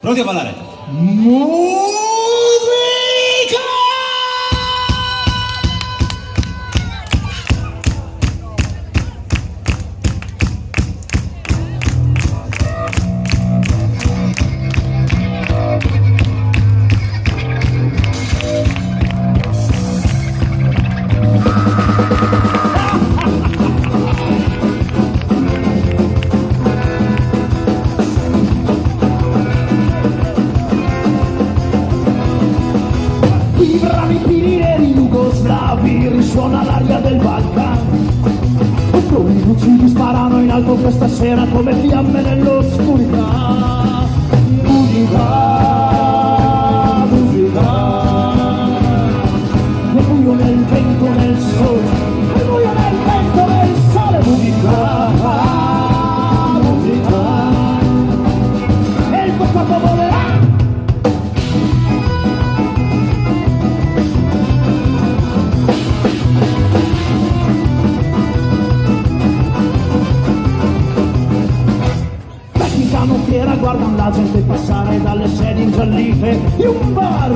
Pronti a ballare? Musica! Risuona l'aria del Balcan, i fucili sparano in alto questa sera come fiamme nell'oscurità. Musica, musica, nel buio, nel vento, nel sole, nel buio, nel vento, nel sole. Musica, musica, e il tuo corpo volerà. Guardano la gente passare dalle sedie ingiallite di un bar.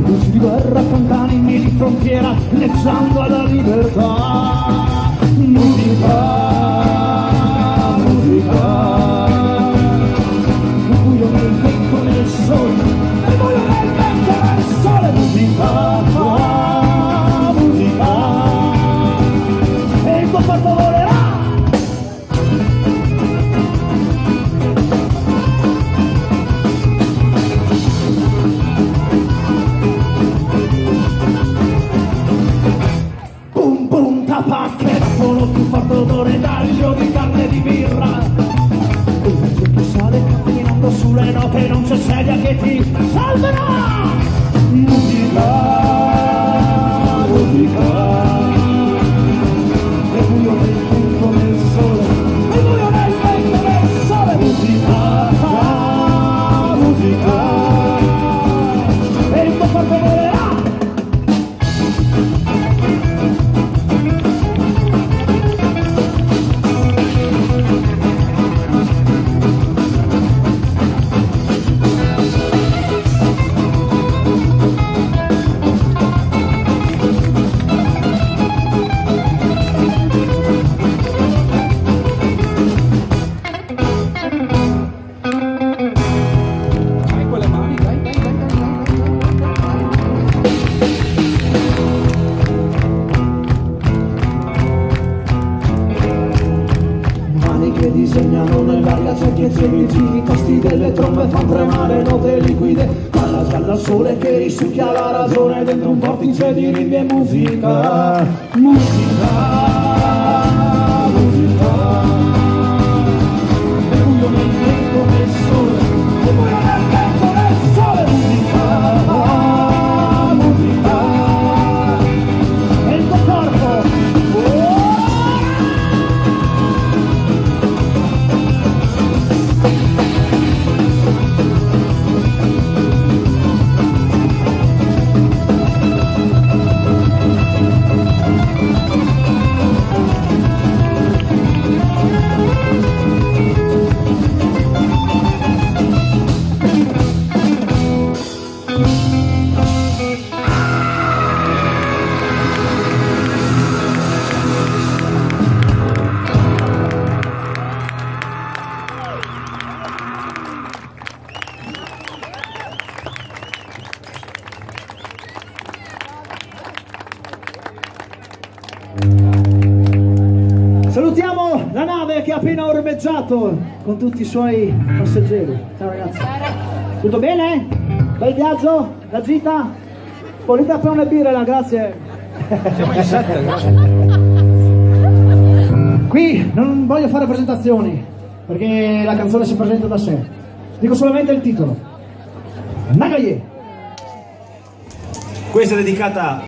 Luci di guerra, campanini di frontiera, inneggiando alla libertà. Musica, musica, nel buio, nel vento, nel sole, nel buio, nel vento, nel sole. Musica, musica, e il tuo corpo volerà. Pacchetto più forte odore d'aglio, di carne e di birra. E la gente sale camminando sulle note, non c'è sedia che ti salverà. Musica, musica, nel buio, nel vento, nel sole, nel buio, nel vento, nel sole. Musica, musica, e il tuo corpo volerà. Che disegnano nell'aria cerchi e gemiti, i tasti delle trombe fan tremare note liquide, dalla gialla al sole che risucchia la ragione dentro un vortice di ritmi e musica. Musica, musica, nel buio, nel vento, nel sole, nel buio, nel vento, nel sole. Musica, musica, e il tuo corpo. Salutiamo la nave che ha appena ormeggiato con tutti i suoi passeggeri. Ciao ragazzi. Tutto bene? Bel viaggio? La gita? Volete appena una birra là, grazie. Siamo in 7, grazie. Qui non voglio fare presentazioni, perché la canzone si presenta da sé. Dico solamente il titolo. Nagaye. Questa è dedicata